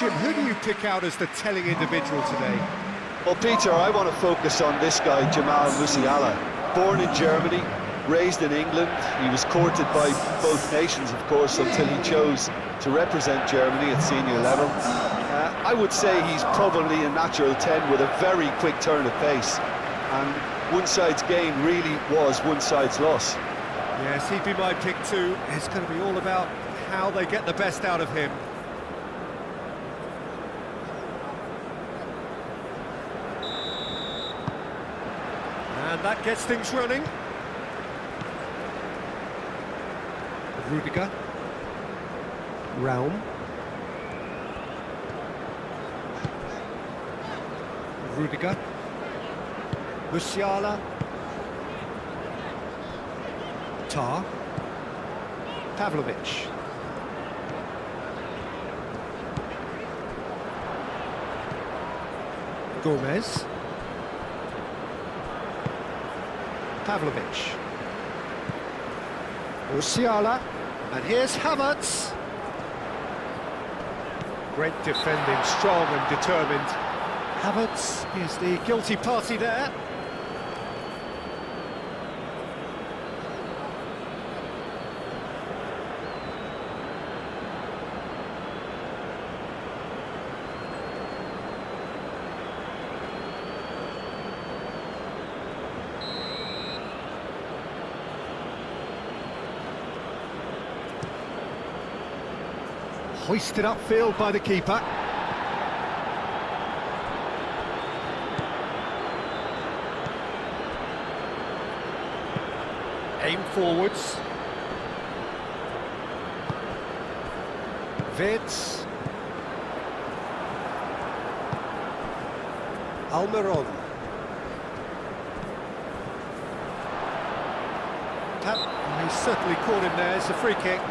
Jim, who do you pick out as the telling individual today? Well, Peter, I want to focus on this guy, Jamal Musiala. Born in Germany, raised in England. He was courted by both nations, of course, until he chose to represent Germany at senior level. I would say he's probably a natural 10 with a very quick turn of pace. And one side's gain really was one side's loss. Yes, he'd be my pick too. It's going to be all about how they get the best out of him. And that gets things running. Rudiger. Raum. Rudiger. Musiala. Tar. Pavlovic. Gomez. Pavlovic. Musiala. And here's Havertz. Great defending, strong and determined. Havertz is the guilty party there. Hoisted upfield by the keeper. Aim forwards. Wirtz. Almiron. He's certainly caught him there. It's a free kick.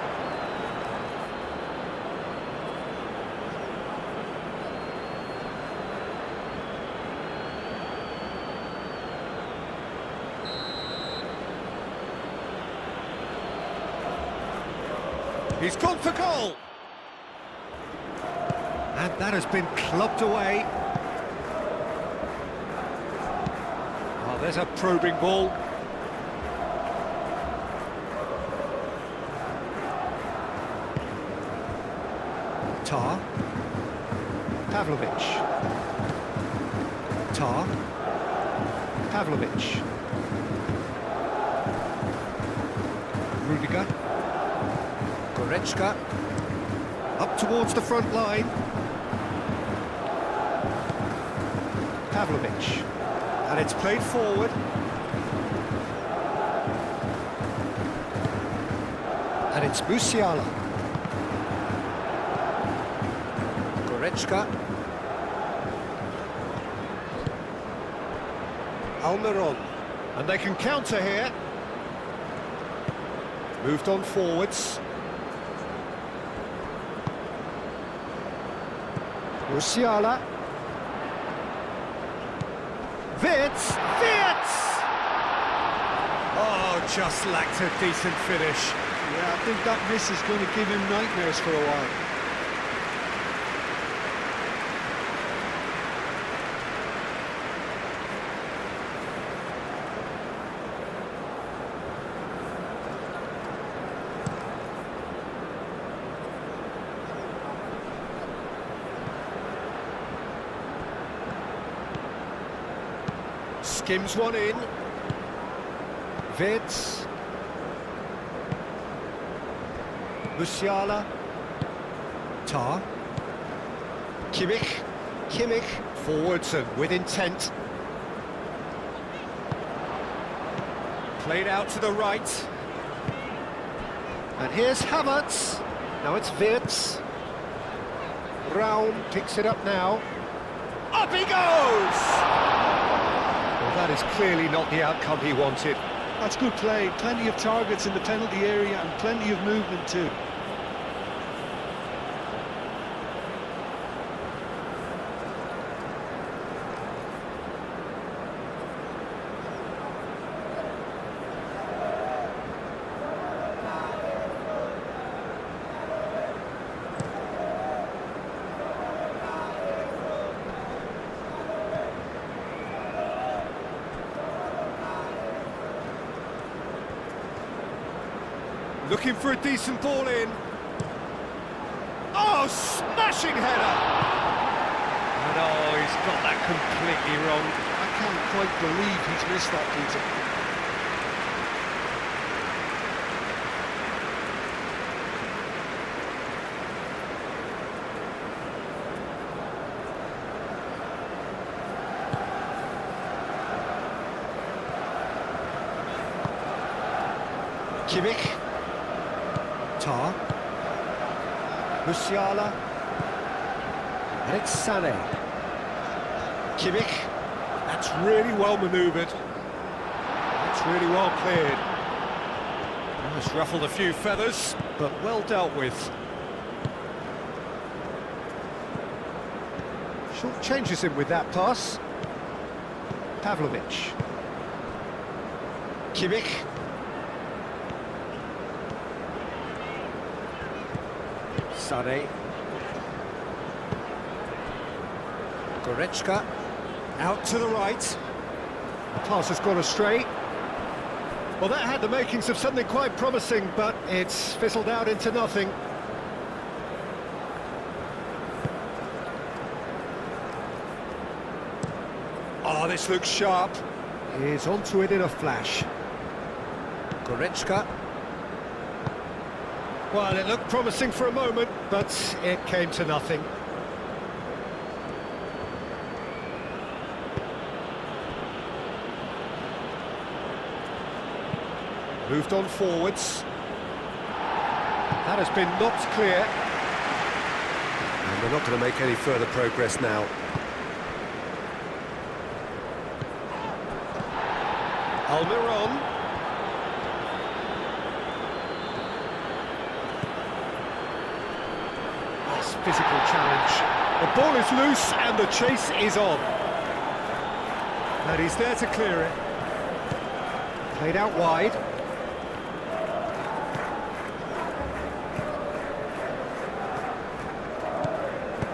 He's gone for goal! And that has been clubbed away. Oh, there's a probing ball. Tar. Pavlovic. Tar. Pavlovic. Rudiger. Goretzka, up towards the front line. Pavlovic, and it's played forward. And it's Musiala. Goretzka. Almiron, and they can counter here. Moved on forwards. Musiala. Wirtz! Oh, just lacked a decent finish. Yeah, I think that miss is going to give him nightmares for a while. Skims one in. Wirtz. Musiala. Tar. Kimmich. Forwards and with intent. Played out to the right. And here's Havertz. Now it's Wirtz. Raum picks it up now. Up he goes! Well, that is clearly not the outcome he wanted. That's good play. Plenty of targets in the penalty area and plenty of movement too. Looking for a decent ball in. Oh, smashing header! And oh, he's got that completely wrong. I can't quite believe he's missed that, Peter. Kimmich. Tar. Musiala. And it's Sané. Kimmich. That's really well manoeuvred. That's really well cleared. It's ruffled a few feathers, but well dealt with. Short changes him with that pass. Pavlovic. Kimmich. Sané. Goretzka. Out to the right. The pass has gone astray. Well, that had the makings of something quite promising, but it's fizzled out into nothing. Oh, this looks sharp. He's onto it in a flash. Goretzka. Well, it looked promising for a moment, but it came to nothing. Moved on forwards. That has been knocked clear. And they're not going to make any further progress now. Almiron. Nice physical challenge. The ball is loose and the chase is on. And he's there to clear it. Played out wide.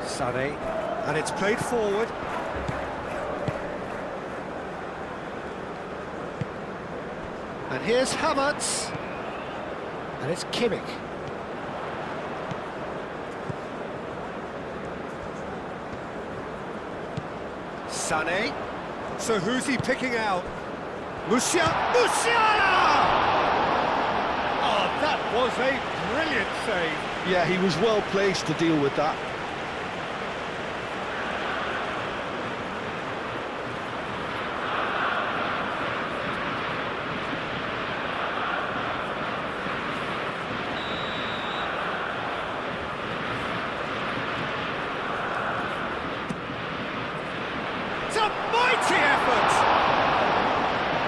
Sané, and it's played forward. And here's Havertz, and it's Kimmich. Sané, so who's he picking out? Musiala! Oh, that was a brilliant save. Yeah, he was well placed to deal with that. It's a mighty effort!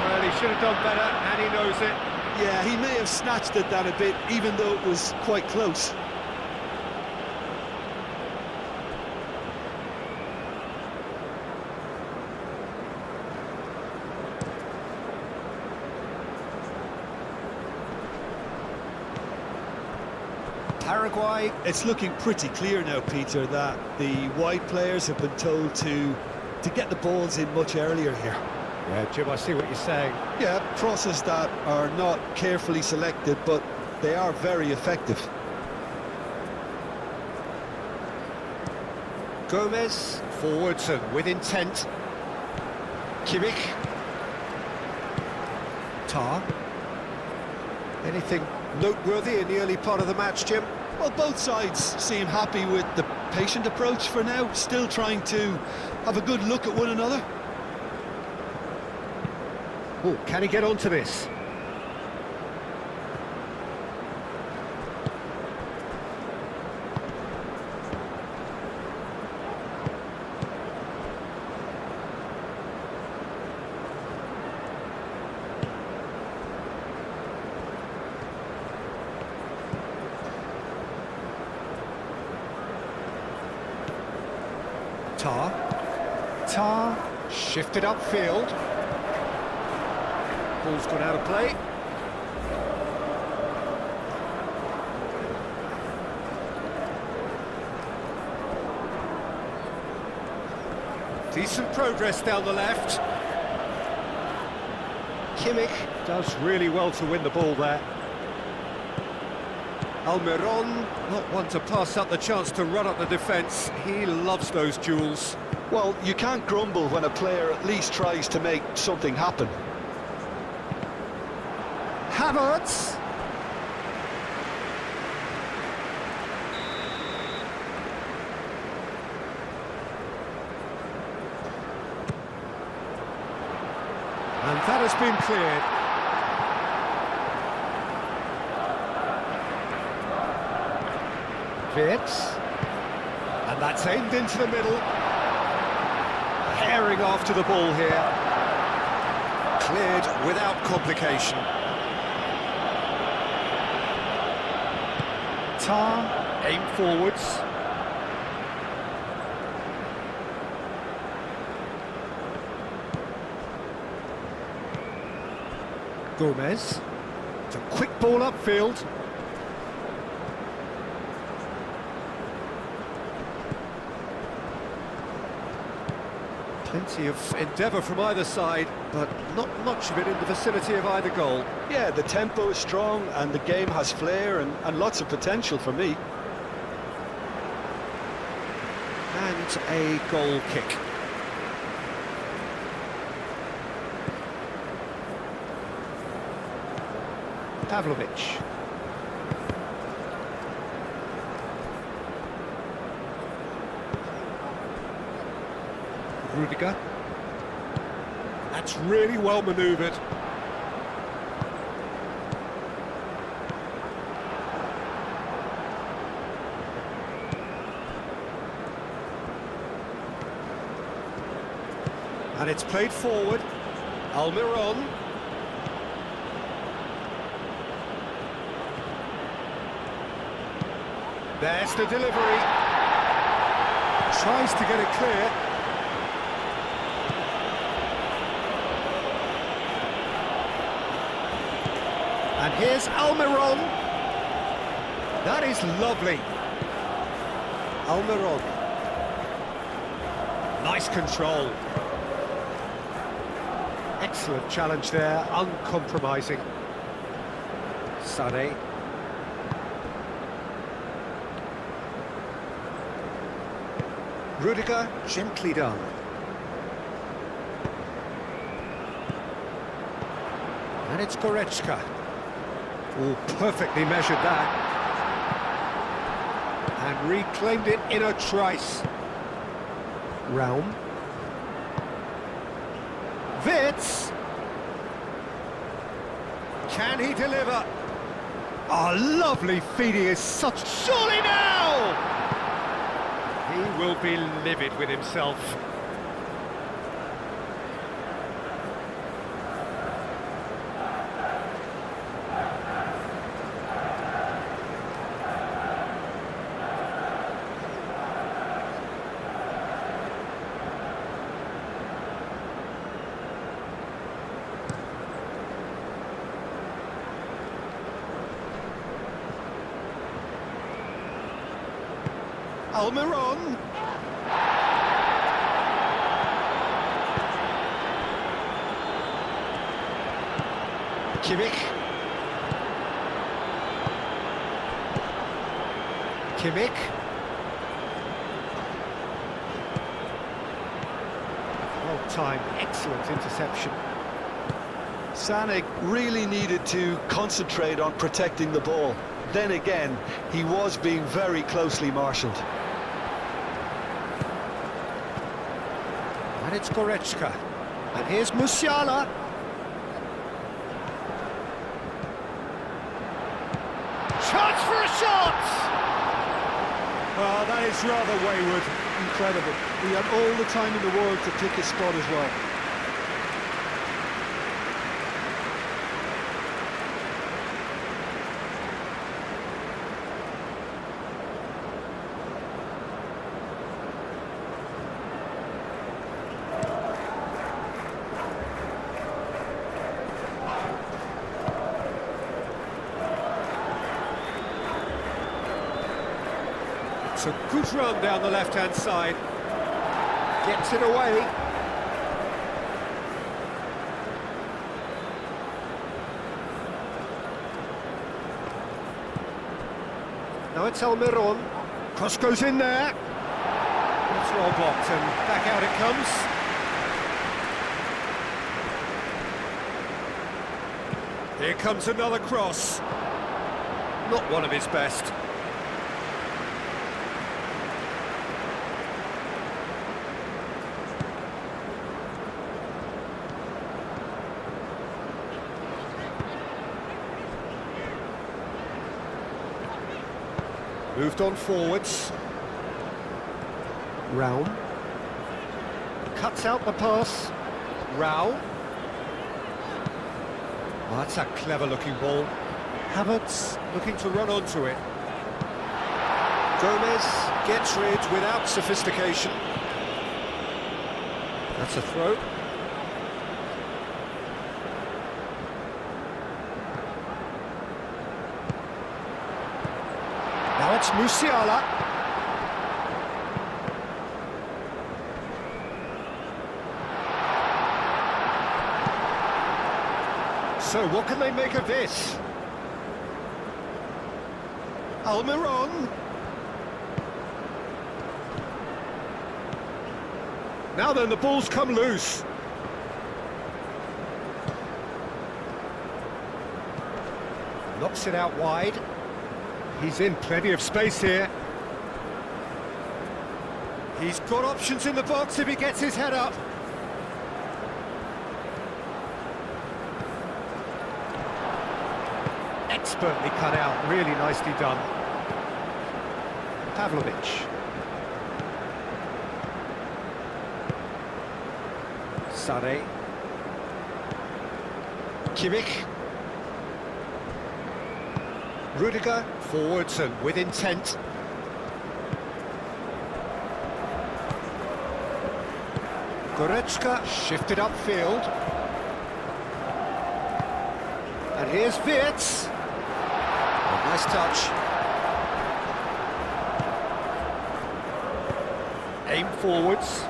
Well, he should have done better, and he knows it. Yeah, he may have snatched at that a bit, even though it was quite close. Paraguay. It's looking pretty clear now, Peter, that the wide players have been told to get the balls in much earlier here. Yeah, Jim, I see what you're saying. Yeah, crosses that are not carefully selected, but they are very effective. Gomez, forwards and with intent. Kimmich. Tar. Anything noteworthy in the early part of the match, Jim? Well, both sides seem happy with the patient approach for now, still trying to have a good look at one another. Oh, can he get onto this? Tar, shifted upfield. Ball's gone out of play. Decent progress down the left. Kimmich does really well to win the ball there. Almiron, not one to pass up the chance to run up the defence. He loves those duels. Well, you can't grumble when a player at least tries to make something happen. Havertz. And that has been cleared. Wirtz. And that's aimed into the middle. Herring after the ball here. Cleared without complication. Tar, aim forwards. Gomez. It's a quick ball upfield. Plenty of endeavour from either side, but not much of it in the vicinity of either goal. Yeah, the tempo is strong and the game has flair and lots of potential for me. And a goal kick. Pavlovic. Rudiger. That's really well manoeuvred. And it's played forward. Almiron. There's the delivery. Tries to get it clear. And here's Almiron. That is lovely. Almiron. Nice control. Excellent challenge there, uncompromising. Sané. Rudiger, gently done. And it's Goretzka. Oh, perfectly measured that. And reclaimed it in a trice. Raum. Wirtz. Can he deliver? Oh, lovely feed, he is such... Surely now! He will be livid with himself. Almiron. Kimmich. Kimmich. Well timed, excellent interception. Sané really needed to concentrate on protecting the ball. Then again, he was being very closely marshalled. And it's Goretzka. And here's Musiala. Chance for a shot! Well, that is rather wayward. Incredible. He had all the time in the world to pick his spot as well. It's a good run down the left-hand side. Gets it away. Now it's Almiron. Cross goes in there. It's well blocked and back out it comes. Here comes another cross. Not one of his best. Moved on forwards. Rao. Cuts out the pass. Rao. Oh, that's a clever-looking ball. Havertz looking to run onto it. Gomez gets rid without sophistication. That's a throw. Now it's Musiala. So what can they make of this? Almiron. Now then, the ball's come loose. Knocks it out wide. He's in plenty of space here. He's got options in the box if he gets his head up. Expertly cut out, really nicely done. Pavlovic. Sane. Kimmich. Rudiger, forwards and with intent. Goretzka shifted upfield. And here's Wirtz. Oh, nice touch. Aim forwards.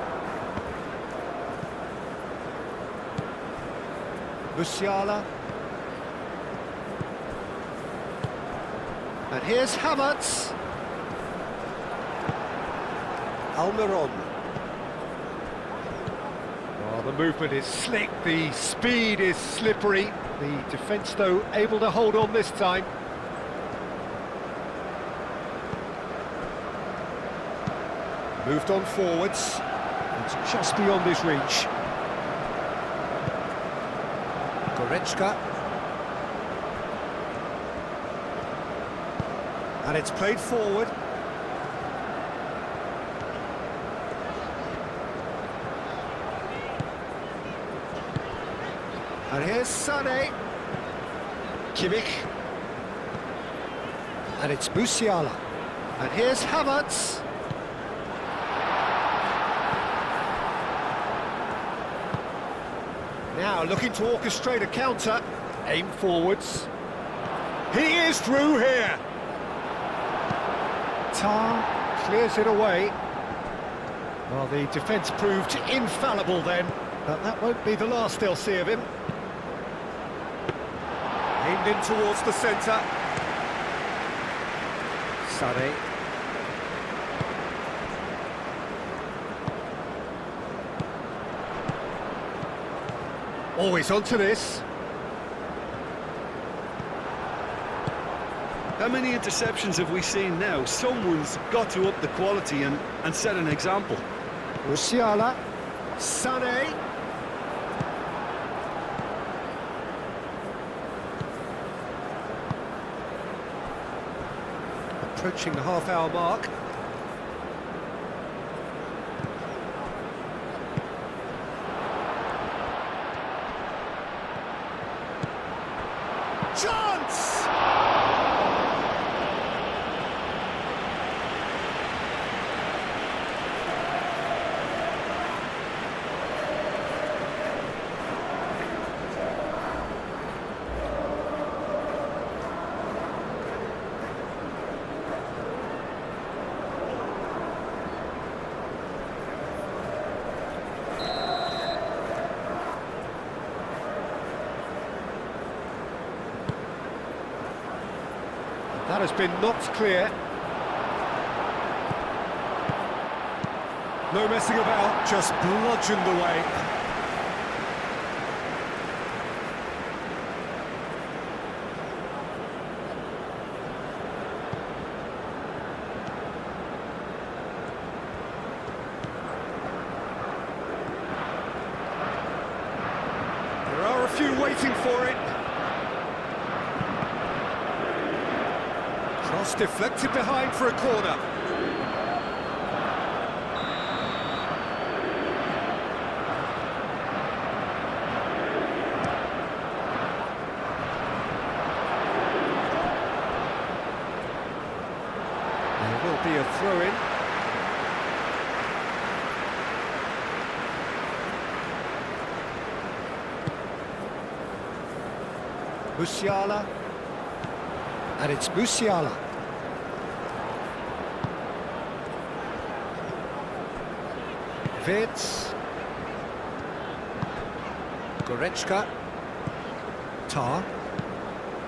Musiala. And here's Havertz. Almiron. Oh, the movement is slick, the speed is slippery. The defence, though, able to hold on this time. Moved on forwards. It's just beyond his reach. Goretzka. And it's played forward. And here's Sane. Kimmich. And it's Musiala. And here's Havertz. Now looking to orchestrate a counter. Aim forwards. He is through here. Tar clears it away. Well, the defence proved infallible then, but that won't be the last they'll see of him. Aimed in towards the centre. Sane. Always onto this. How many interceptions have we seen now? Someone's got to up the quality and set an example. Musiala. Sane. Approaching the half-hour mark. Chance! That has been knocked clear. No messing about, just bludgeoned away. There are a few waiting for it. Cross deflected behind for a corner. There will be a throw-in. Musiala. And it's Musiala. Vids. Goretzka. Tar.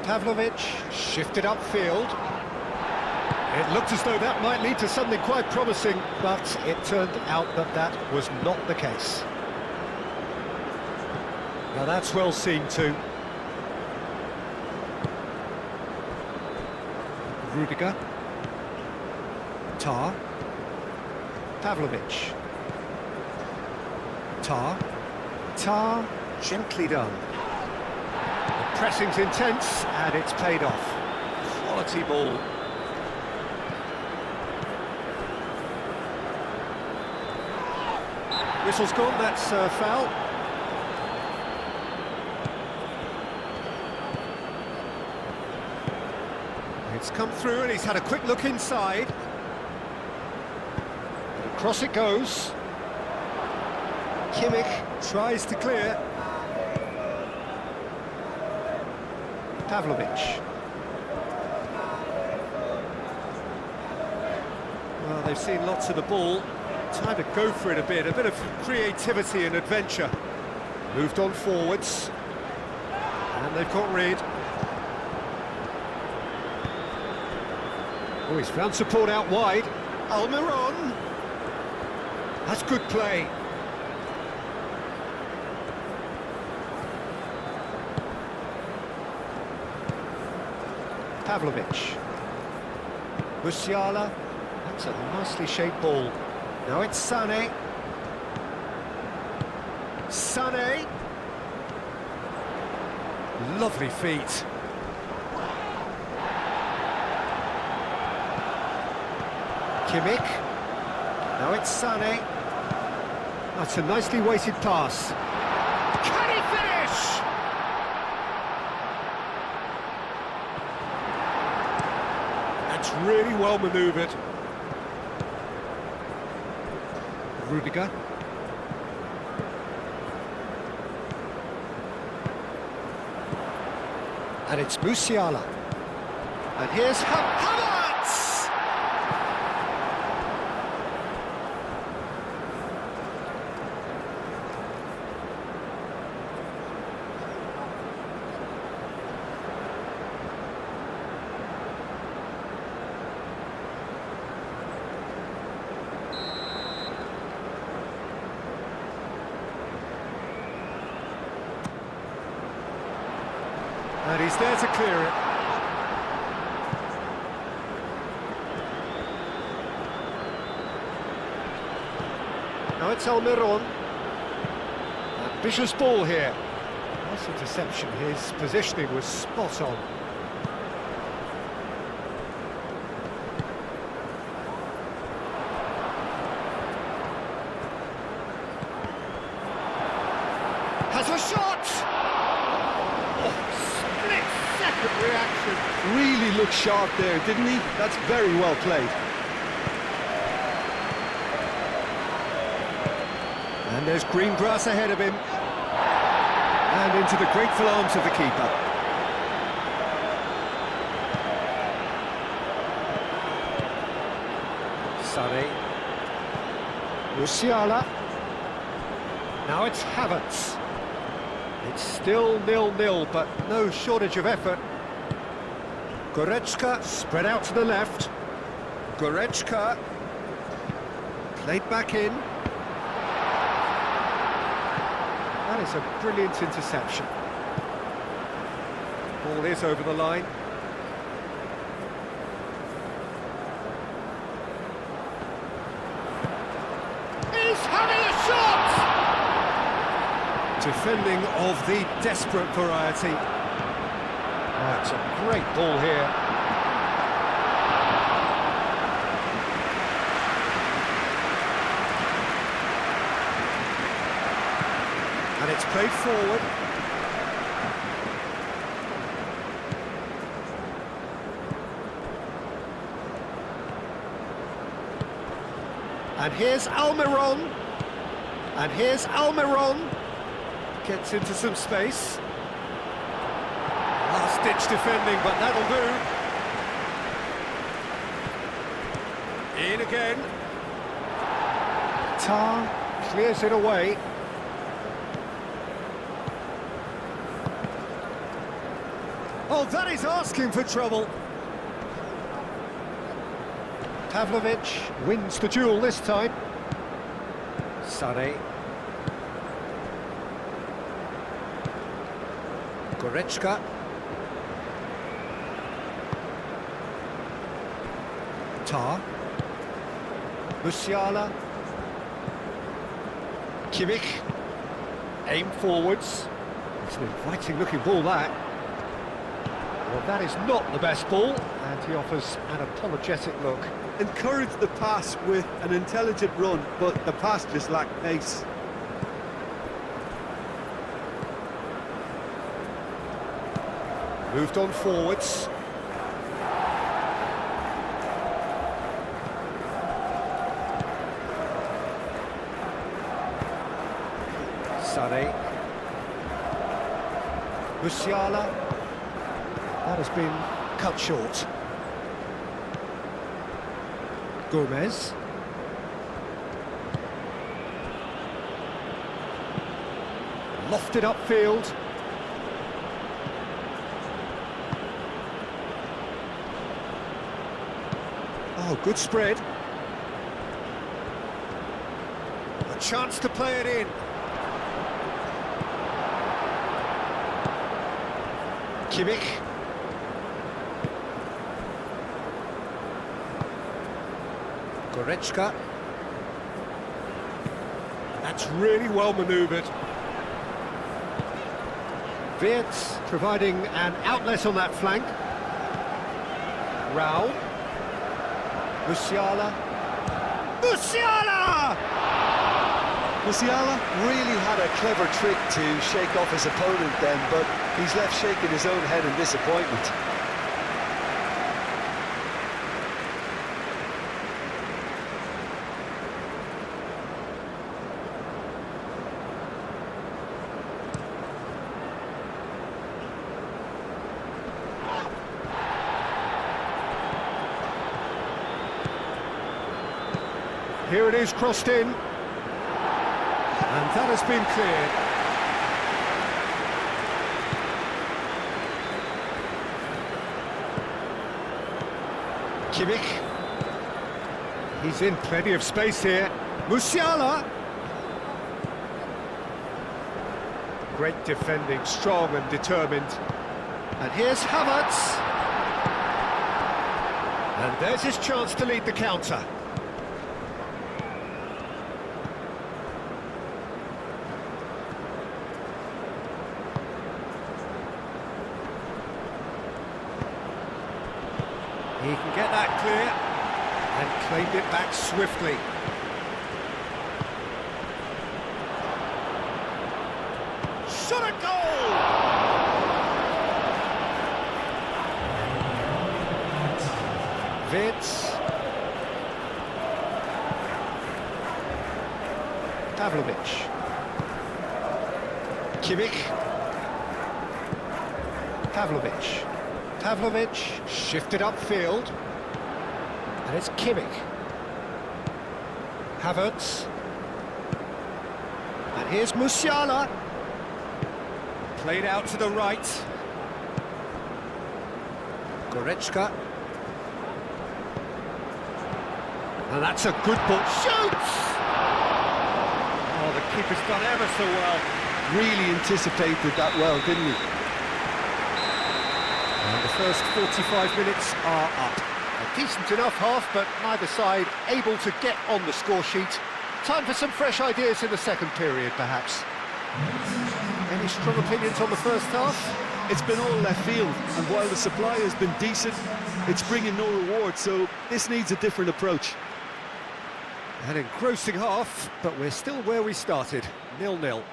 Pavlovic shifted upfield. It looked as though that might lead to something quite promising, but it turned out that that was not the case. Now that's well seen too. Rudiger. Tar. Pavlovic. Tar. Tar. Gently done. The pressing's intense, and it's paid off. Quality ball. Whistle's gone, that's a foul. It's come through and he's had a quick look inside. Across it goes. Kimmich tries to clear. Pavlovic. Well, they've seen lots of the ball. Time to go for it a bit of creativity and adventure. Moved on forwards. And they've got rid. Oh, he's found support out wide. Almiron. That's good play. Pavlovic. Musiala. That's a nicely shaped ball. Now it's Sané. Sané. Lovely feet. Kimmich. Now it's Sané. That's a nicely weighted pass. Can he finish? That's really well manoeuvred. Rudiger. And it's Musiala. And here's Havertz! And he's there to clear it. Now it's Almiron. Ambitious ball here. Nice interception. His positioning was spot on. Has a shot! Split-second reaction. Really looked sharp there, didn't he? That's very well played. And there's green grass ahead of him. And into the grateful arms of the keeper. Sané. Musiala. Now it's Havertz. It's still 0-0, but no shortage of effort. Goretzka spread out to the left. Goretzka played back in. That is a brilliant interception. Ball is over the line. He's having a shot! Defending of the desperate variety. That's a great ball here. And it's played forward. And here's Almiron. And here's Almiron. Gets into some space. Last-ditch defending, but that'll do. In again. Tar clears it away. Oh, that is asking for trouble. Pavlovic wins the duel this time. Sane. Goretzka. Tar. Musiala. Kimmich. Aim forwards. It's an inviting looking ball, that. Well, that is not the best ball, and he offers an apologetic look. Encouraged the pass with an intelligent run, but the pass just lacked pace. Moved on forwards. Sane. Musiala. That has been cut short. Gomez. Lofted upfield. Oh, good spread. A chance to play it in. Kimmich. Goretzka. That's really well manoeuvred. Wirtz providing an outlet on that flank. Raul. Musiala. Musiala! Musiala really had a clever trick to shake off his opponent then, but he's left shaking his own head in disappointment. Here it is, crossed in. And that has been cleared. Kimmich. He's in plenty of space here. Musiala. Great defending, strong and determined. And here's Havertz. And there's his chance to lead the counter. He can get that clear and claimed it back swiftly. Shot a goal! Wirtz. Pavlovic. Kimmich. Pavlovic. Pavlovic shifted upfield, and it's Kimmich. Havertz. And here's Musiala. Played out to the right. Goretzka. And that's a good ball. Shoots! Oh, the keeper's done ever so well. really anticipated that well, didn't he? And the first 45 minutes are up. A decent enough half, but neither side able to get on the score sheet. Time for some fresh ideas in the second period, perhaps. Any strong opinions on the first half? It's been all left field, and while the supply has been decent, it's bringing no reward, so this needs a different approach. An engrossing half, but we're still where we started, 0-0.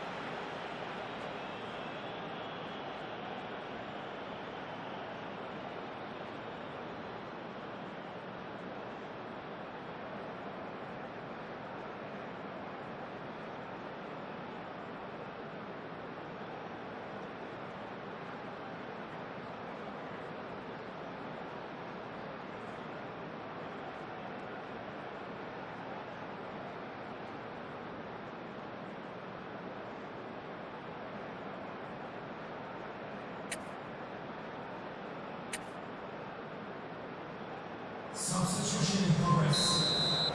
Substitution in progress.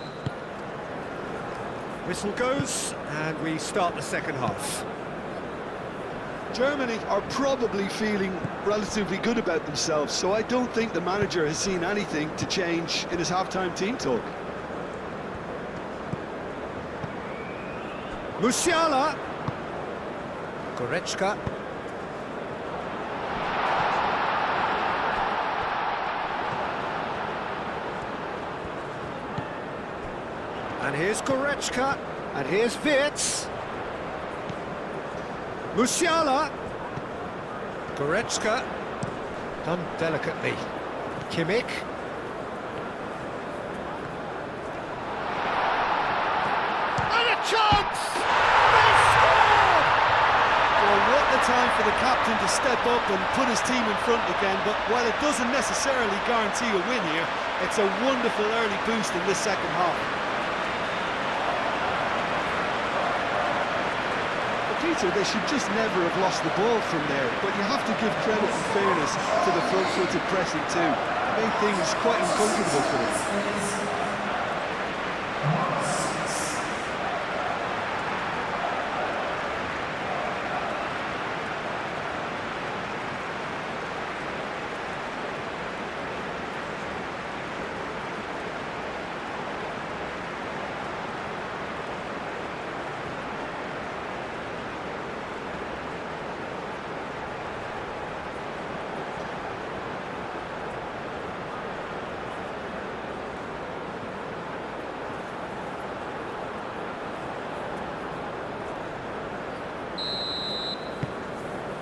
Whistle goes, and we start the second half. Germany are probably feeling relatively good about themselves, so I don't think the manager has seen anything to change in his half-time team talk. Musiala. Goretzka. And here's Goretzka, and here's Wirtz. Musiala. Goretzka. Done delicately. Kimmich. And a chance! They score! Well, what a time for the captain to step up and put his team in front again, but while it doesn't necessarily guarantee a win here, it's a wonderful early boost in this second half. Peter, they should just never have lost the ball from there, but you have to give credit and fairness to the front-footed pressing too. It made things quite uncomfortable for them.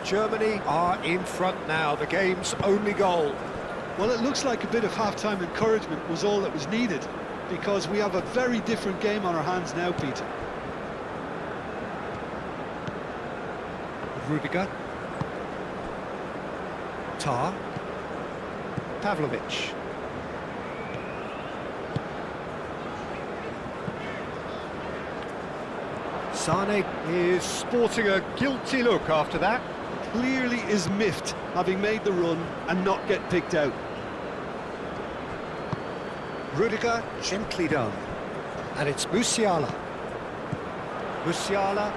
Germany are in front now, the game's only goal. Well, it looks like a bit of half-time encouragement was all that was needed, because we have a very different game on our hands now, Peter. Rudiger. Tar. Pavlovic. Sane is sporting a guilty look after that. Clearly is miffed, having made the run and not get picked out. Rudiger gently done. And it's Musiala. Musiala.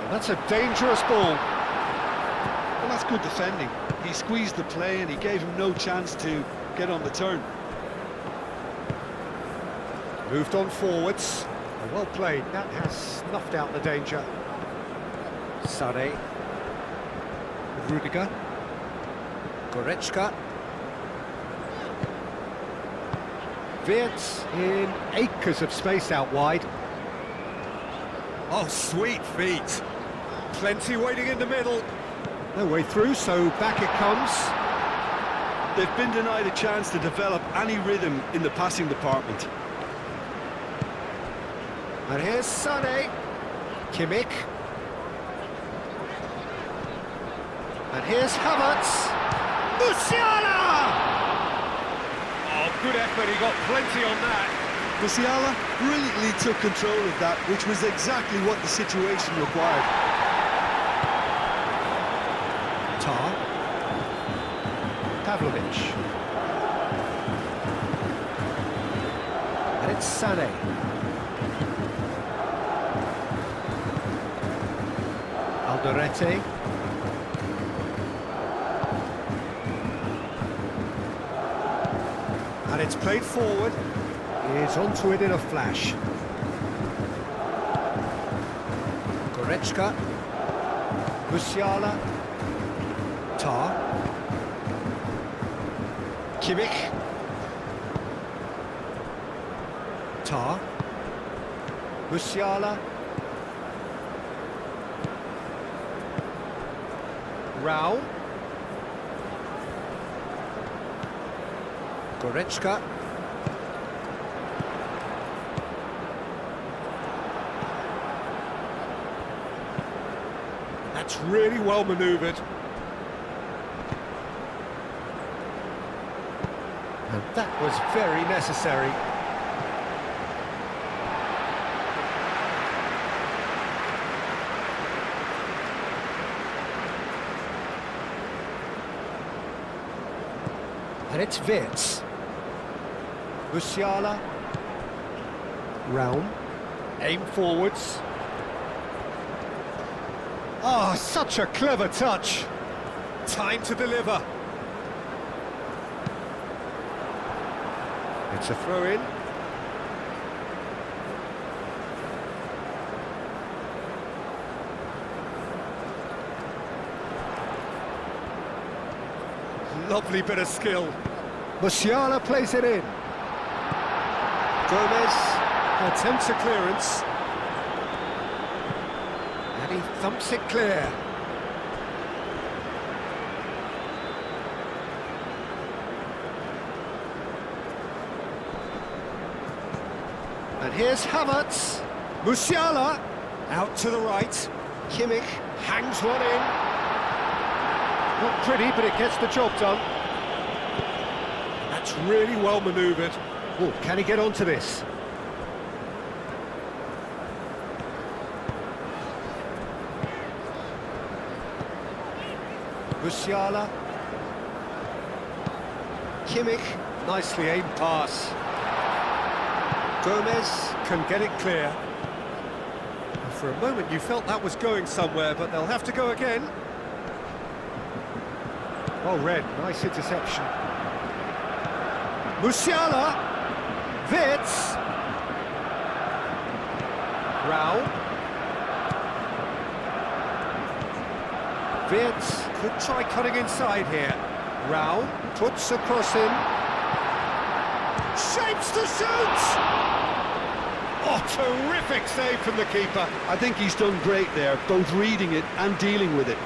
And that's a dangerous ball. Well, that's good defending. He squeezed the play and he gave him no chance to get on the turn. Moved on forwards. Well played. That has snuffed out the danger. Sane. Rudiger. Goretzka. Wirtz in acres of space out wide. Oh, sweet feet. Plenty waiting in the middle. No way through, so back it comes. They've been denied a chance to develop any rhythm in the passing department. And here's Sane. Kimmich. And here's Havertz. Musiala! Oh, good effort, he got plenty on that. Musiala brilliantly took control of that, which was exactly what the situation required. Tar. Pavlovic. And it's Sane. Alderete. And it's played forward. He's onto it in a flash. Goretzka. Musiala. Tar. Kimmich. Tar. Musiala. Rao. Goretzka. That's really well manoeuvred. And that was very necessary. And it's Wirtz. Musiala. Raum. Aim forwards. Oh, such a clever touch. Time to deliver. It's a throw-in. Lovely bit of skill. Musiala plays it in. Gomez attempts a clearance. And he thumps it clear. And here's Havertz. Musiala out to the right. Kimmich hangs one in. Not pretty, but it gets the job done. That's really well manoeuvred. Oh, can he get onto this? Musiala. Kimmich, nicely aimed pass. Gomez can get it clear. For a moment you felt that was going somewhere, but they'll have to go again. Oh, Red, nice interception. Musiala. Wirtz. Rao. Wirtz could try cutting inside here. Rao puts a cross in. Shapes to shoot! Oh, terrific save from the keeper. I think he's done great there, both reading it and dealing with it.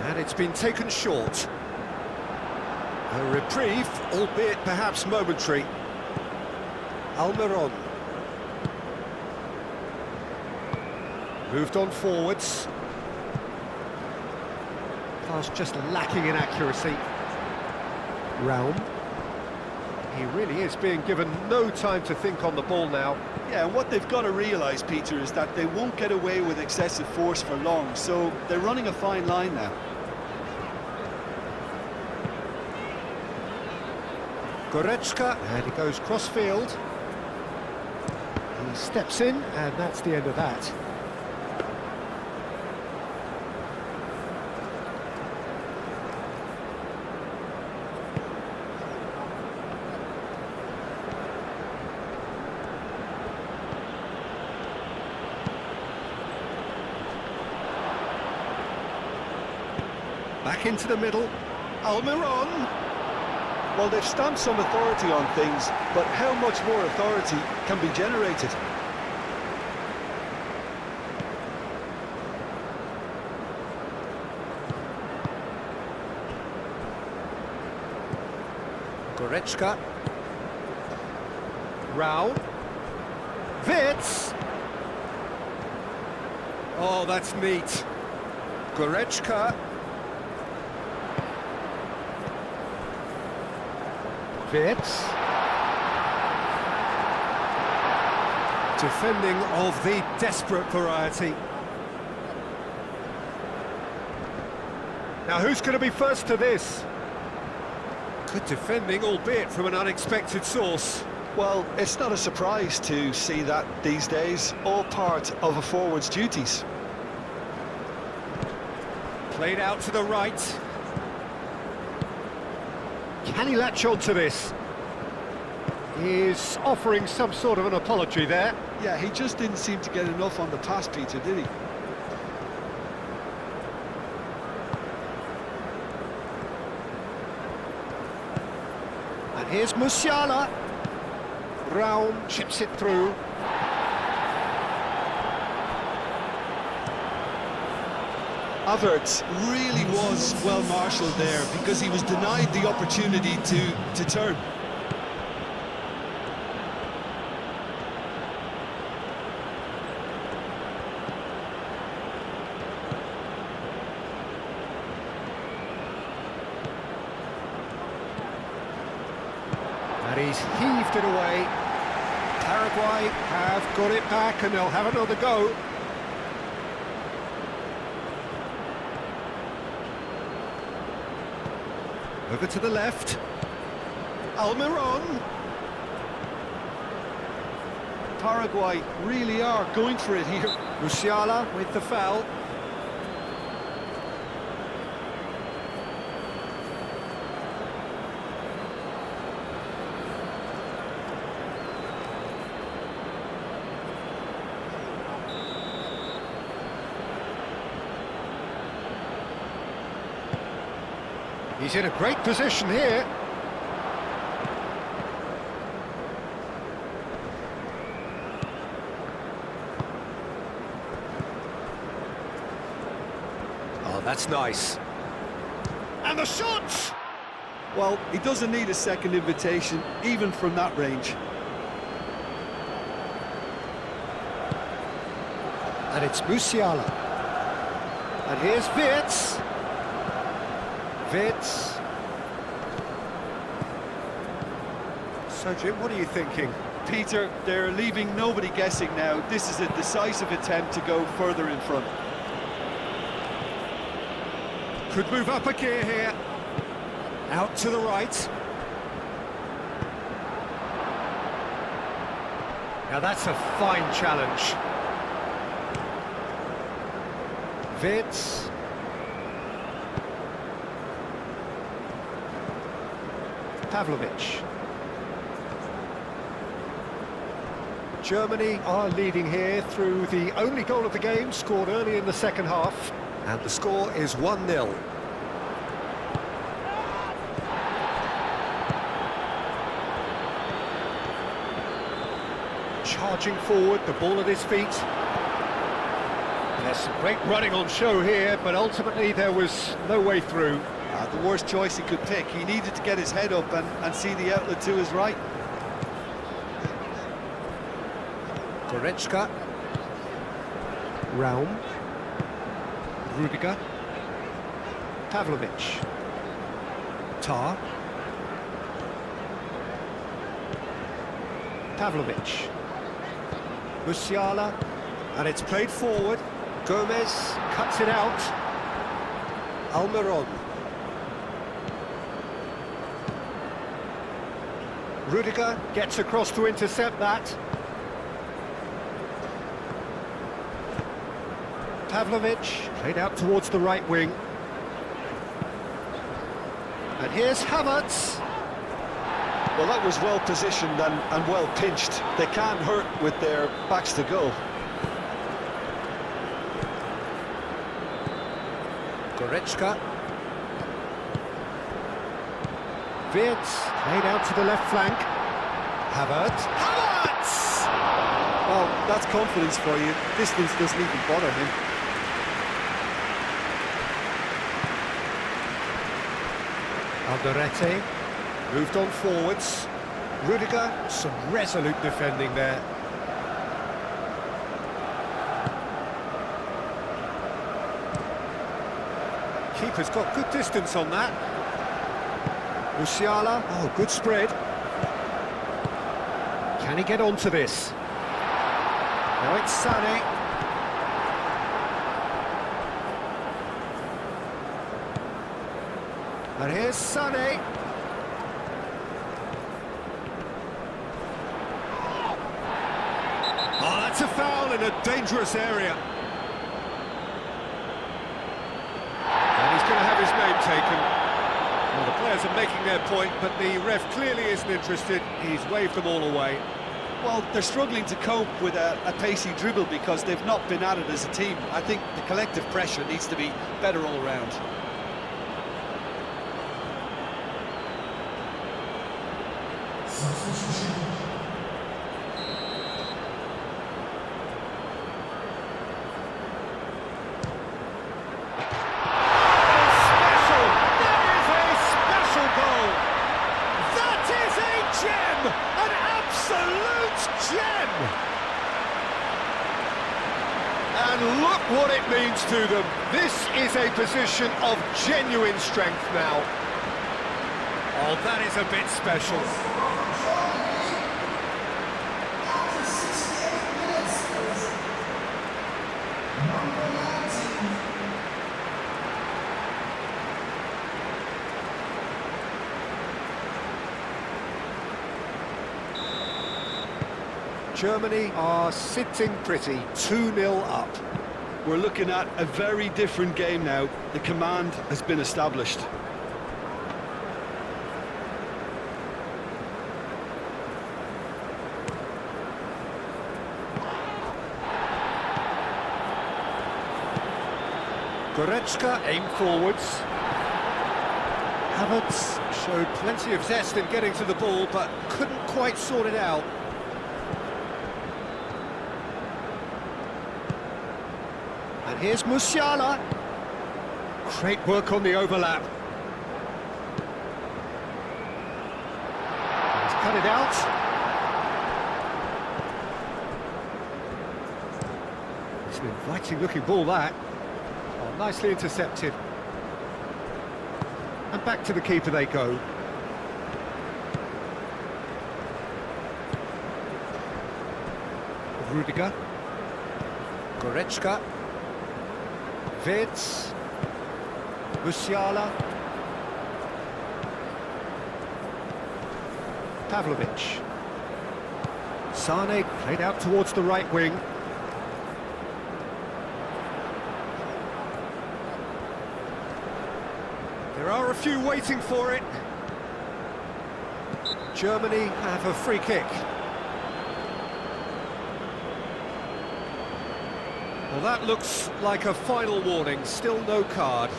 And it's been taken short. A reprieve, albeit perhaps momentary. Almiron. Moved on forwards. Pass just lacking in accuracy. Raum. He really is being given no time to think on the ball now. Yeah, and what they've got to realise, Peter, is that they won't get away with excessive force for long, so they're running a fine line now. Goretzka, and he goes cross-field. He steps in, and that's the end of that. Back into the middle. Almiron. Well, they've stamped some authority on things, but how much more authority can be generated? Goretzka. Rao. Wirtz. Oh, that's neat. Goretzka. Wirtz. Defending of the desperate variety. Now who's going to be first to this? Good defending, albeit from an unexpected source. Well, it's not a surprise to see that these days, all part of a forward's duties. Played out to the right. Can he latch on to this? He's offering some sort of an apology there. Yeah, he just didn't seem to get enough on the pass, Peter, did he? And here's Musiala. Brown chips it through. Havertz really was well marshalled there because he was denied the opportunity to turn. And he's heaved it away. Paraguay have got it back and they'll have another go. Over to the left. Almiron. Paraguay really are going for it here. Musiala with the foul. He's in a great position here. Oh, that's nice. And the shot! Well, he doesn't need a second invitation, even from that range. And it's Musiala. And here's Wirtz. Wirtz. So, Jim, what are you thinking? Peter, they're leaving nobody guessing now. This is a decisive attempt to go further in front. Could move up a gear here. Out to the right. Now that's a fine challenge. Wirtz. Pavlovic. Germany are leading here through the only goal of the game, scored early in the second half, and the score is 1-0. Charging forward, the ball at his feet. There's some great running on show here, but ultimately there was no way through. The worst choice he could pick. He needed to get his head up and see the outlet to his right. Goretzka. Raum. Rudiger. Pavlovic. Tar. Pavlovic. Musiala. And it's played forward. Gomez cuts it out. Almiron. Rudiger gets across to intercept that. Pavlovic played out towards the right wing. And here's Havertz. Well, that was well positioned and well pinched. They can't hurt with their backs to goal. Goretzka. Wirtz played out to the left flank. Havertz. Havertz! Well, that's confidence for you. Distance doesn't even bother him. Alderete moved on forwards. Rudiger, some resolute defending there. Keeper's got good distance on that. Musiala, oh, good spread. Can he get onto this? Now it's Sané. And here's Sané. Oh, that's a foul in a dangerous area. And he's going to have his name taken. Well, the players are making their point, but the ref clearly isn't interested. He's waved them all away. Well, they're struggling to cope with a pacey dribble because they've not been at it as a team. I think the collective pressure needs to be better all round. Substitution. Special! That is a special goal! That is a gem! An absolute gem! And look what it means to them. This is a position of genuine strength now. Oh, that is a bit special. After 68 minutes, number 19. Germany are sitting pretty, 2-0 up. We're looking at a very different game now. The command has been established. Goretzka aim forwards. Havertz showed plenty of zest in getting to the ball, but couldn't quite sort it out. And here's Musiala. Great work on the overlap. He's cut it out. It's an inviting looking ball, that. Oh, nicely intercepted. And back to the keeper they go. Rudiger. Goretzka. Wirtz. Musiala. Pavlovic. Sané played out towards the right wing. There are a few waiting for it. Germany have a free kick. Well, that looks like a final warning, still no card.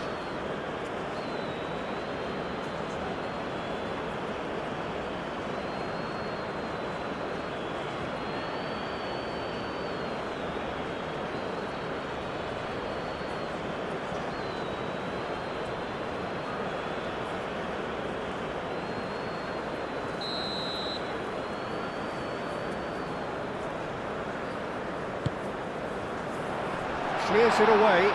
Clears it away.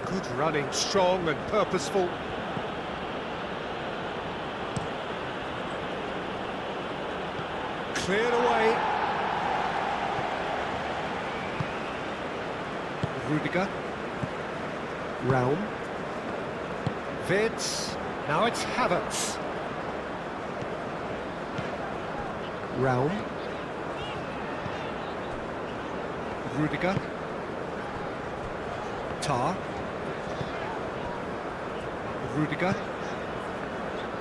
Good running, strong and purposeful. Cleared away. Rudiger. Raum. Wirtz. Now it's Havertz. Raum. Rudiger. Tar. Rudiger.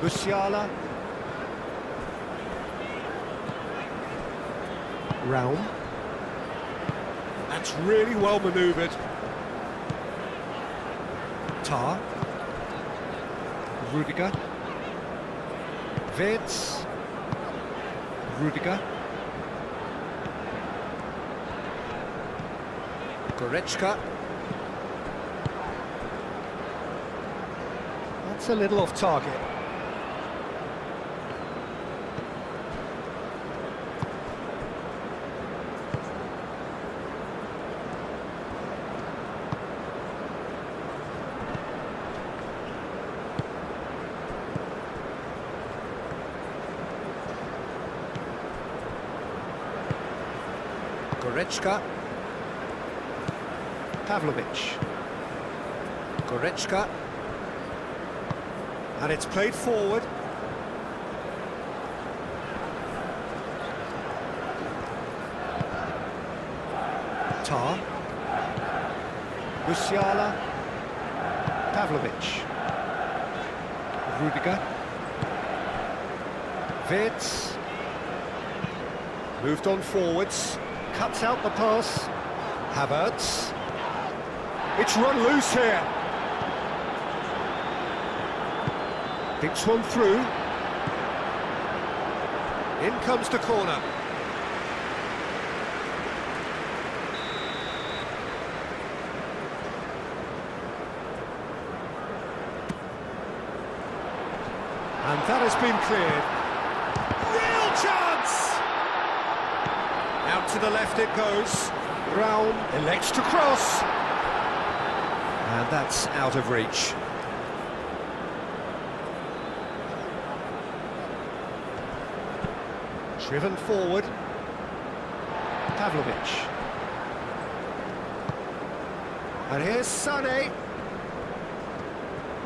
Musiala. Raum. That's really well manoeuvred. Tar. Rudiger. Wirtz. Rudiger. Goretzka. That's a little off target. Goretzka. Pavlovic. Goretzka. And it's played forward. Tar. Musiala. Pavlovic. Rudiger. Wirtz. Moved on forwards. Cuts out the pass. Havertz. It's run loose here. Thinks one through. In comes the corner. And that has been cleared. Real chance! Out to the left it goes. Brown elects to cross. And that's out of reach. Driven forward. Pavlovic. And here's Sané.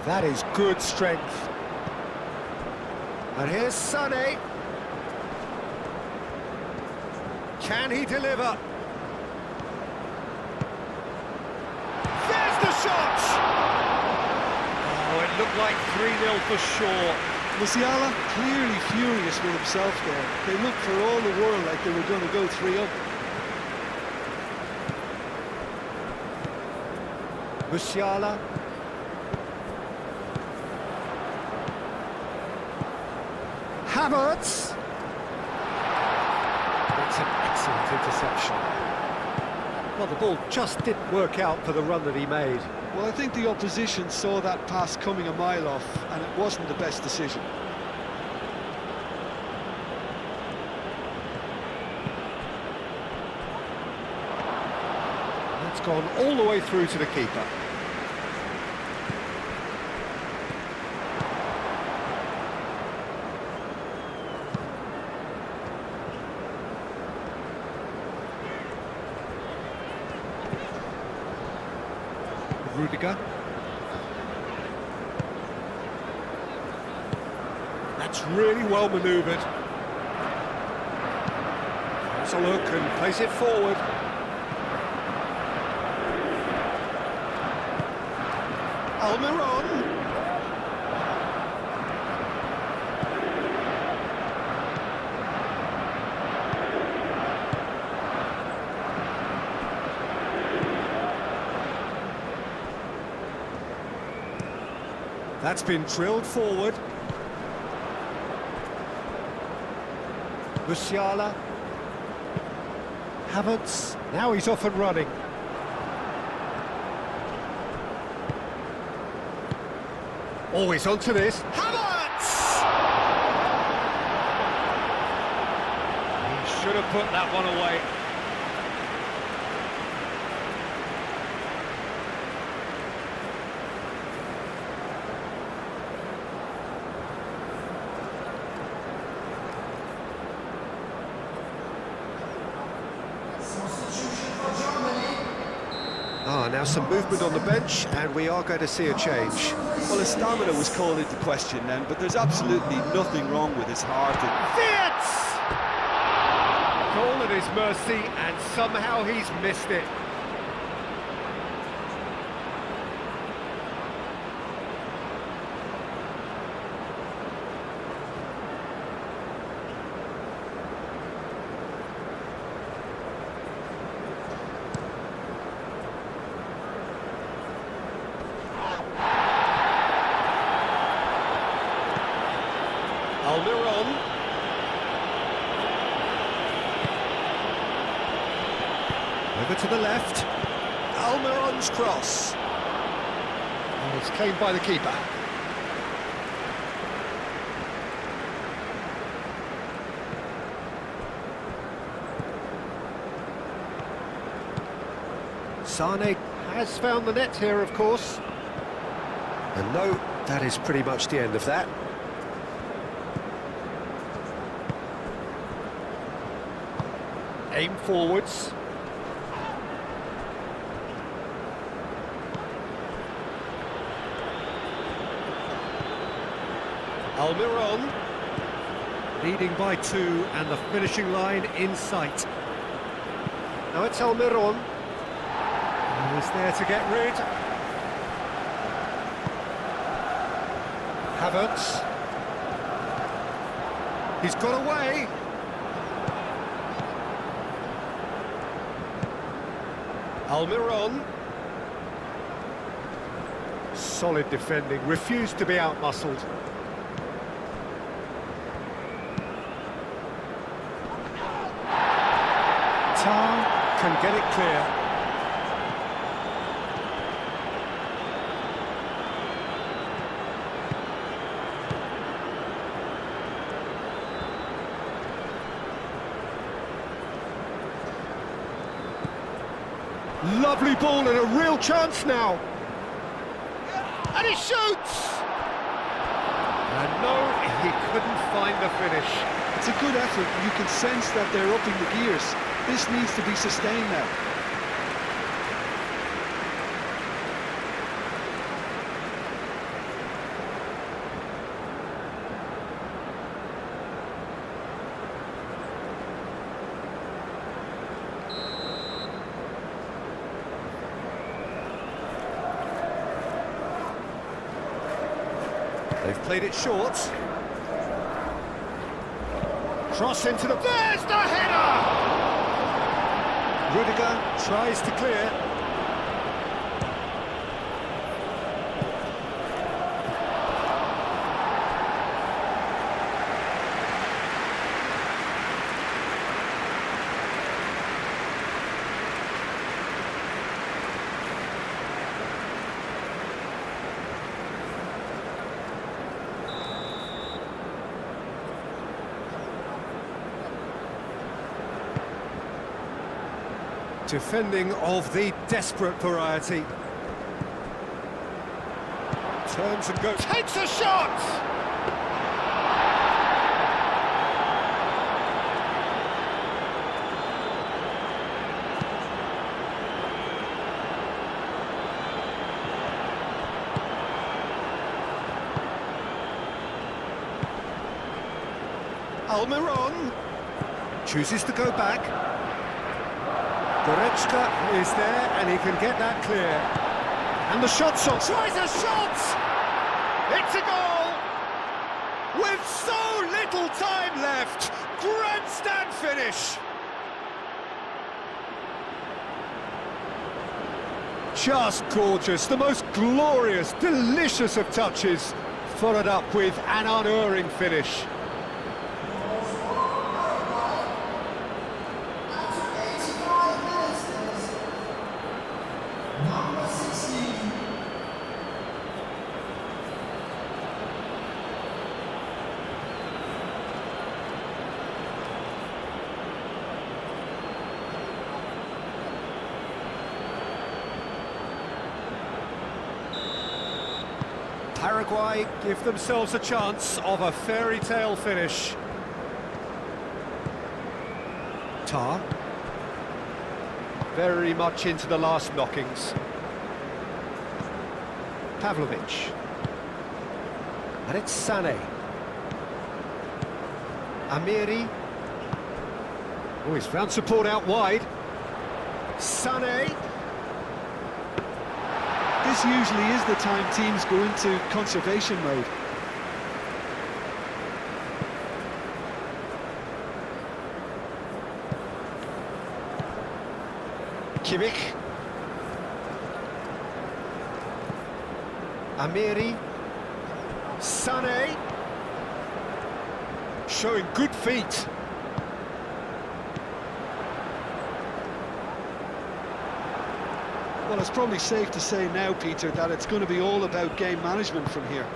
That is good strength. And here's Sané. Can he deliver? There's the shot! Oh, it looked like 3-0 for sure. Musiala clearly furious with himself there. They looked for all the world like they were going to go 3-up. Musiala. Havertz. That's an excellent interception. Well, the ball just didn't work out for the run that he made. Well, I think the opposition saw that pass coming a mile off, and it wasn't the best decision. That's gone all the way through to the keeper. Rudiger. That's really well manoeuvred. Has a look and plays it forward. Almiron. That's been drilled forward. Musiala. Havertz. Now he's off and running. Always onto this. Havertz! He should have put that one away. Now some movement on the bench, and we are going to see a change. Well, his stamina was called into question then, but there's absolutely nothing wrong with his heart. Wirtz! Goal at his mercy, and somehow he's missed it. Almiron. Over to the left. Almiron's cross. Oh, it's claimed by the keeper. Sané has found the net here, of course. And no, that is pretty much the end of that. Aim forwards. Almiron. Leading by 2 and the finishing line in sight. Now it's Almiron. Who's there to get rid? Havertz. He's got away. Almiron. Solid defending, refused to be outmuscled. Tar can get it clear. Lovely ball and a real chance now. And he shoots! And no, he couldn't find the finish. It's a good effort. You can sense that they're upping the gears. This needs to be sustained now. They've played it short. Cross into the... There's the header! Rudiger tries to clear. Defending of the desperate variety. Turns and goes. Takes a shot! Almiron chooses to go back. Goretzka is there, and he can get that clear. And the shot's on. Tries a shot! It's a goal! With so little time left! Grandstand finish! Just gorgeous, the most glorious, delicious of touches. Followed up with an unerring finish. Number 16. Paraguay give themselves a chance of a fairy tale finish. Tar. Very much into the last knockings. Pavlovic. And it's Sané. Amiri. Oh, he's found support out wide. Sané. This usually is the time teams go into conservation mode. Kimmich. Amiri. Sané. Showing good feet. Well, it's probably safe to say now, Peter, that it's going to be all about game management from here.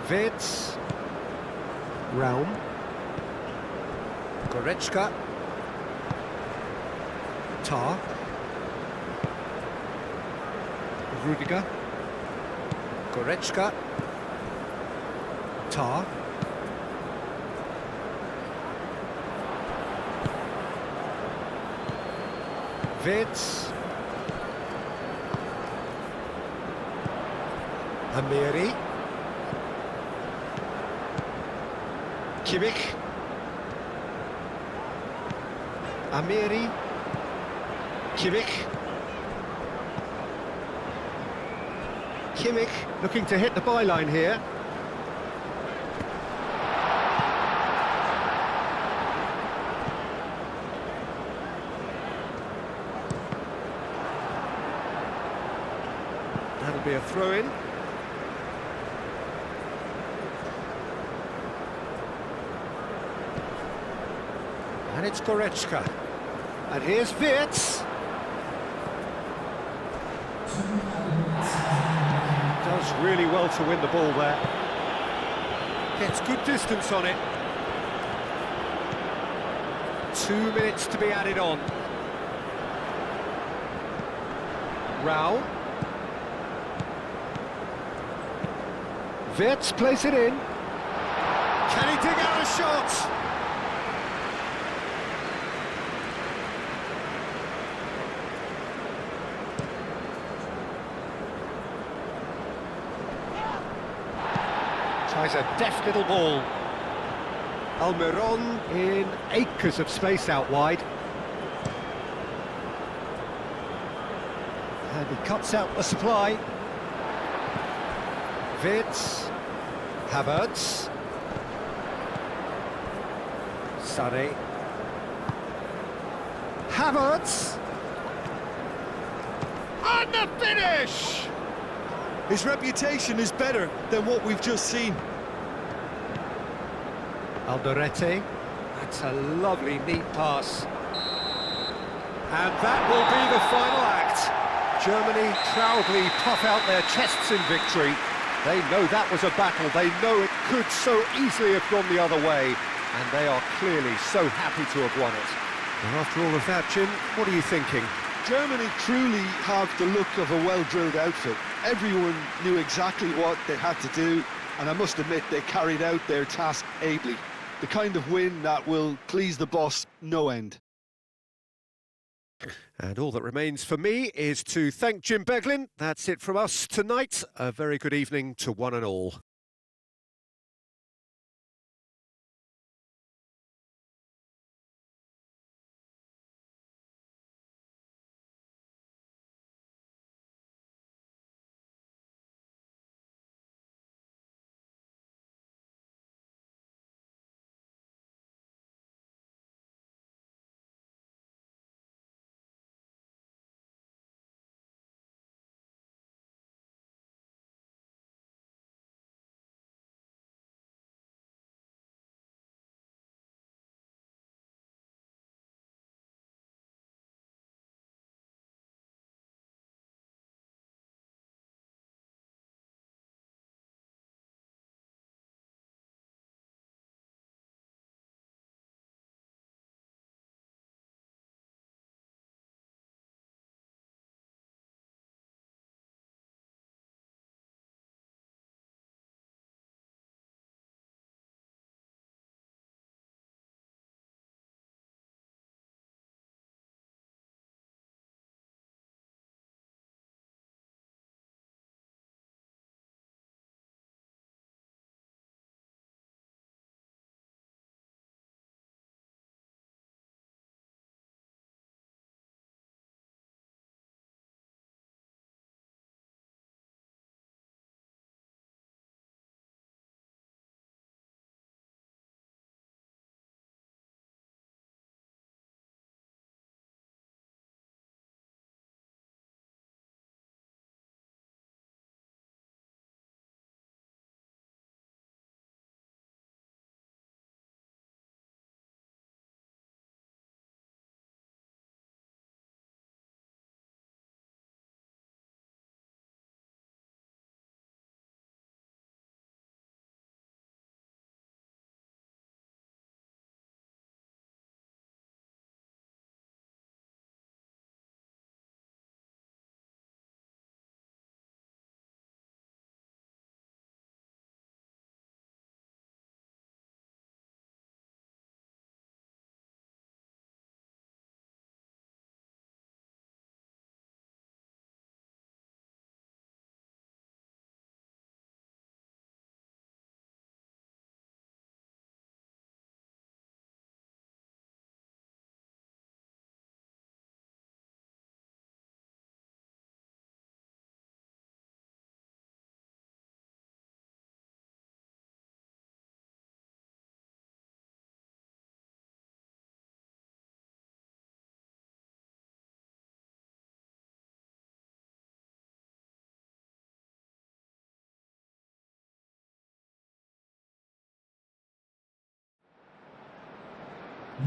Wirtz. Raum. Goretzka. Tar. Rudiger. Goretzka. Tar. Wirtz. Amiri. Kimmich. Amiri. Kimmich. Kimmich looking to hit the byline here. That'll be a throw-in. And it's Goretzka. And here's Wirtz. Does really well to win the ball there. Gets good distance on it. 2 minutes to be added on. Rao. Wirtz plays it in. Can he dig out a shot? Tries a deft little ball. Almiron in acres of space out wide. And he cuts out the supply. Wirtz. Havertz. Sané. Havertz. And the finish! His reputation is better than what we've just seen. Alderete. That's a lovely, neat pass. And that will be the final act. Germany proudly puff out their chests in victory. They know that was a battle. They know it could so easily have gone the other way. And they are clearly so happy to have won it. And after all of that, Jim, what are you thinking? Germany truly have the look of a well-drilled outfit. Everyone knew exactly what they had to do, and I must admit they carried out their task ably. The kind of win that will please the boss no end. And all that remains for me is to thank Jim Beglin. That's it from us tonight. A very good evening to one and all.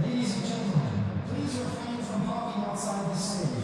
Ladies and gentlemen, please refrain from parking outside the stadium.